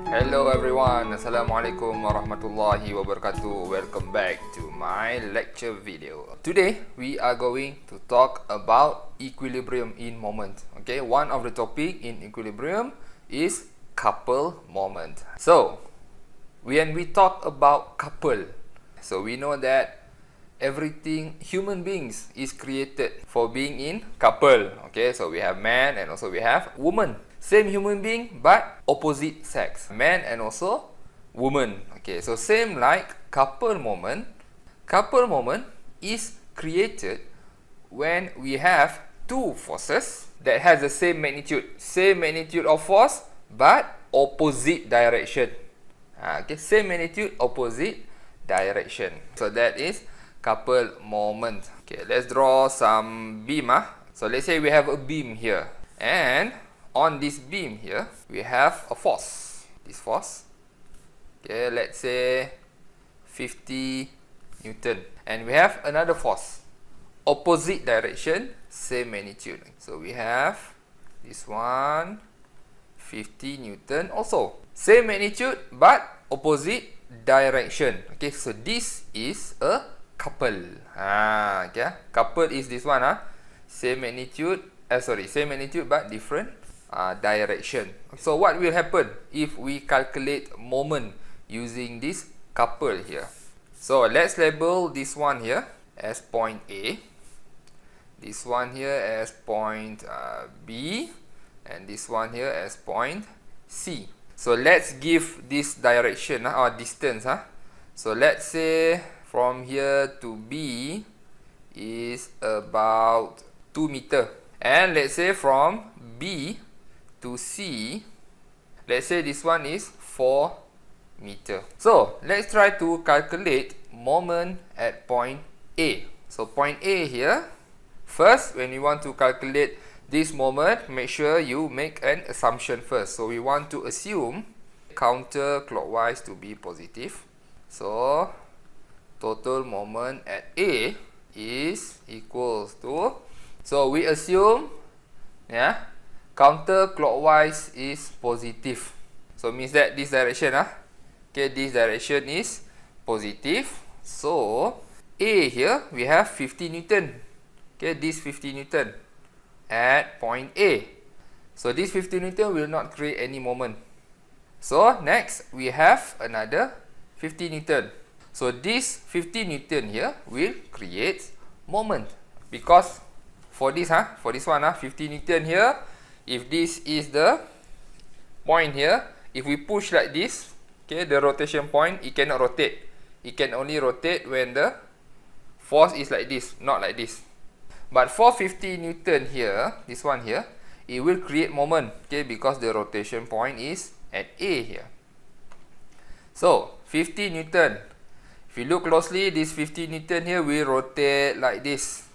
Hello everyone, Assalamualaikum warahmatullahi wabarakatuh. Welcome back to my lecture video. Today we are going to talk about equilibrium in moment. Okay, one of the topic in equilibrium is couple moment. So when we talk about couple, so we know that everything human beings is created for being in couple. Okay, so we have man and also we have woman. Same human being but opposite sex, man and also woman. Okay, so same like couple moment. Couple moment is created when we have two forces that has the same magnitude of force but opposite direction. Okay, same magnitude, opposite direction. So that is couple moment. Okay, let's draw some beam. So let's say we have a beam here, and on this beam here we have a force. This force, okay, let's say 50 Newton, and we have another force, opposite direction, same magnitude. So we have this one, 50 Newton, also same magnitude but opposite direction. Okay, so this is a couple. Okay, couple is this one. Same magnitude, same magnitude but different direction. So what will happen if we calculate moment using this couple here? So let's label this one here as point A, this one here as point B, and this one here as point C. So let's give this direction or distance. So let's say from here to B is about 2 meter, and let's say from B to C, let's say this one is 4 meter. So let's try to calculate moment at point A. So point A here, first when you want to calculate this moment, make sure you make an assumption first. So we want to assume counterclockwise to be positive. So total moment at A is equals to, so we assume counterclockwise is positive. So means that this direction, okay, this direction is positive. So A here we have 50 Newton. Okay, this 50 Newton at point A. So this 50 Newton will not create any moment. So next we have another 50 Newton. So this 50 Newton here will create moment, because for this one 50 Newton here, if this is the point here, if we push like this, okay, the rotation point, it cannot rotate. It can only rotate when the force is like this, not like this. But for 50 Newton here, this one here, it will create moment, okay, because the rotation point is at A here. So 50 Newton, if you look closely, this 50 Newton here will rotate like this.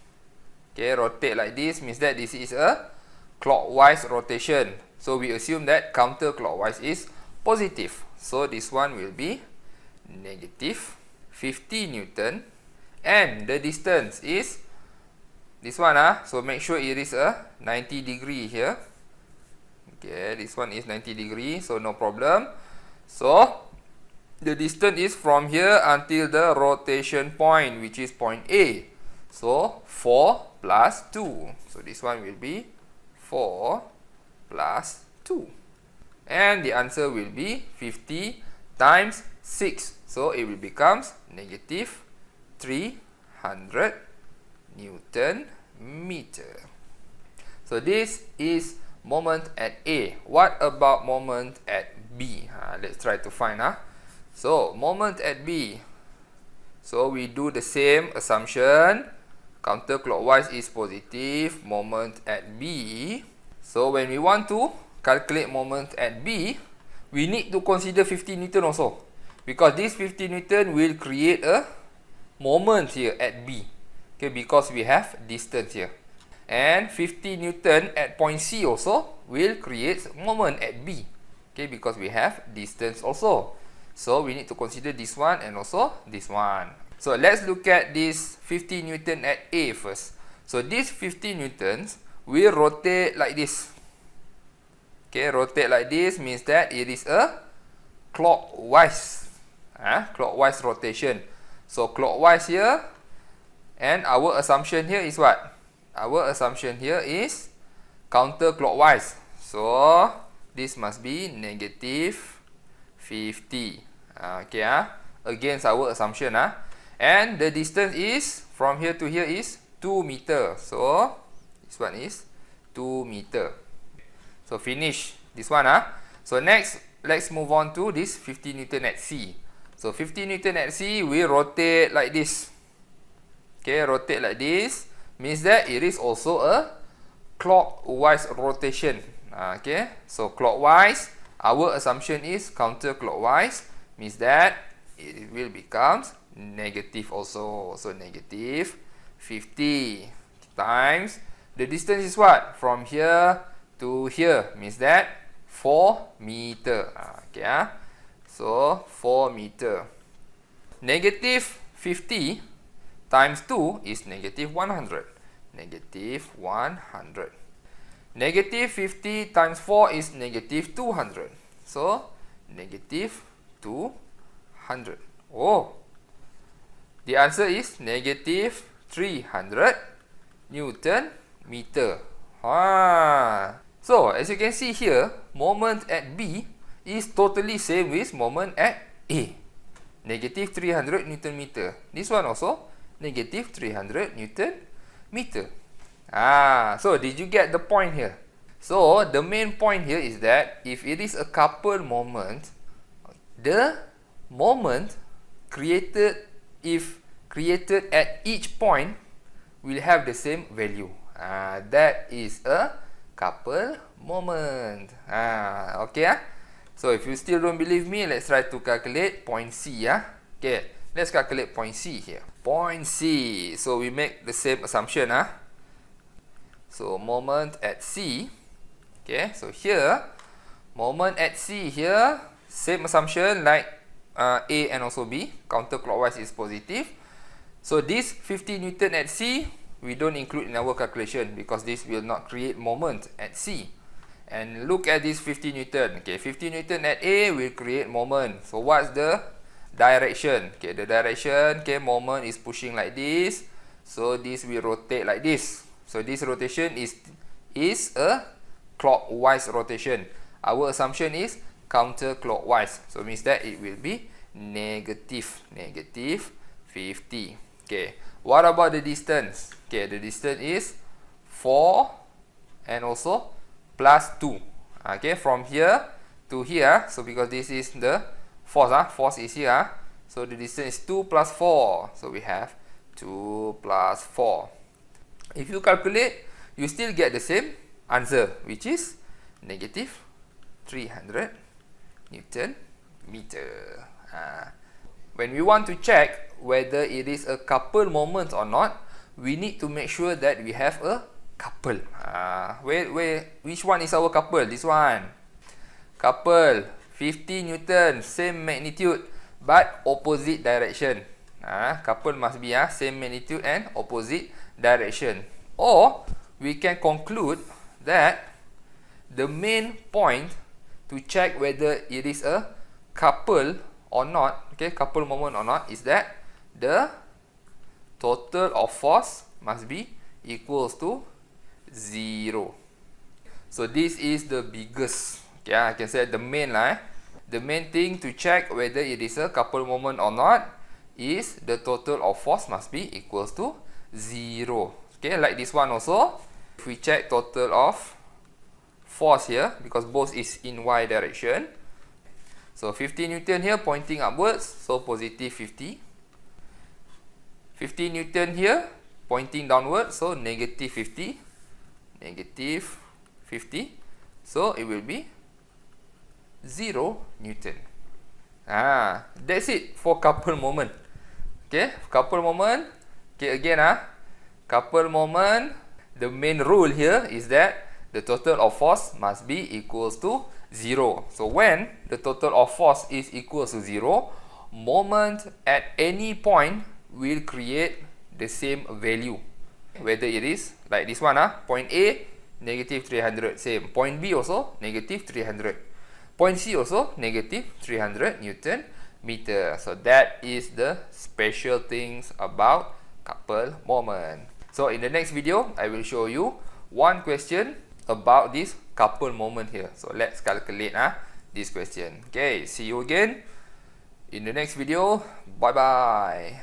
Okay, rotate like this means that this is a clockwise rotation. So we assume that counterclockwise is positive. So this one will be negative 50 Newton, and the distance is this one. So make sure it is a 90 degree here. Okay, this one is 90 degree, so no problem. So the distance is from here until the rotation point, which is point A. So 4 plus 2. So this one will be 4 plus 2. And the answer will be 50 times 6. So it will become negative 300 Newton meter. So this is moment at A. What about moment at B? Let's try to find. So moment at B. So we do the same assumption. Counterclockwise is positive. Moment at B. So when we want to calculate moment at B, we need to consider 50 Newton also, because this 50 Newton will create a moment here at B. Okay, because we have distance here. And 50 Newton at point C also will create moment at B. Okay, because we have distance also. So we need to consider this one and also this one. So let's look at this 50 Newton at A first. So this 50 Newtons will rotate like this. Okay, rotate like this means that it is a clockwise. Clockwise rotation. So clockwise here, and our assumption here is what? Our assumption here is counterclockwise. So this must be negative 50. Okay, against our assumption. And the distance is from here to here is 2 meter. So this one is 2 meter. So finish this one. So next, let's move on to this 50 Newton at C. So 50 Newton at C, we rotate like this. Okay, rotate like this means that it is also a clockwise rotation. Okay, so clockwise, our assumption is counterclockwise, means that it will become negative also. So negative 50 times the distance is what? From here to here, means that 4 meter. Okay, so 4 meter. Negative 50 times 2 is negative 100. Negative 100. Negative 50 times 4 is negative 200. So negative 200. Oh, the answer is negative 300 Newton meter. So as you can see here, moment at B is totally same with moment at A. Negative 300 Newton meter. This one also negative 300 Newton meter. So did you get the point here? So the main point here is that if it is a couple moment, the moment created at each point will have the same value. That is a couple moment. Okay. So if you still don't believe me, let's try to calculate point C. Okay, let's calculate point C here. Point C. So we make the same assumption. So moment at C. Okay, so here moment at C here, same assumption like A and also B. Counterclockwise is positive. So this 50 Newton at C, we don't include in our calculation because this will not create moment at C. And look at this 50 Newton. Okay, 50 Newton at A will create moment. So what's the direction? Okay, the direction, okay, moment is pushing like this. So this will rotate like this. So this rotation is a clockwise rotation. Our assumption is counterclockwise. So means that it will be negative 50. Okay, what about the distance? Okay, the distance is 4 and also plus 2. Okay, from here to here. So because this is the force, force is here. So the distance is 2 plus 4. So we have 2 plus 4. If you calculate, you still get the same answer, which is negative 300 Newton meter. When we want to check whether it is a couple moment or not, we need to make sure that we have a couple. Which one is our couple? This one. Couple 50 Newton, same magnitude but opposite direction. Couple must be same magnitude and opposite direction. Or we can conclude that the main point to check whether it is a couple or not, okay, couple moment or not, is that the total of force must be equals to 0. So this is the biggest, okay, I can say the main the main thing to check whether it is a couple moment or not is the total of force must be equals to 0. Okay, like this one also, if we check total of force here, because both is in y direction, so 50 Newton here pointing upwards, so positive 50. 50 Newton here pointing downwards, so negative 50. Negative 50. So it will be 0 Newton. That's it for couple moment. Okay, couple moment. Okay, again, couple moment, the main rule here is that the total of force must be equals to 0. So when the total of force is equals to 0, moment at any point will create the same value. Whether it is like this one, point A, negative 300, same. Point B also, negative 300. Point C also negative 300 Newton meter. So that is the special things about couple moment. So in the next video, I will show you one question about this couple moment here. So let's calculate this question. Okay, see you again in the next video. Bye bye.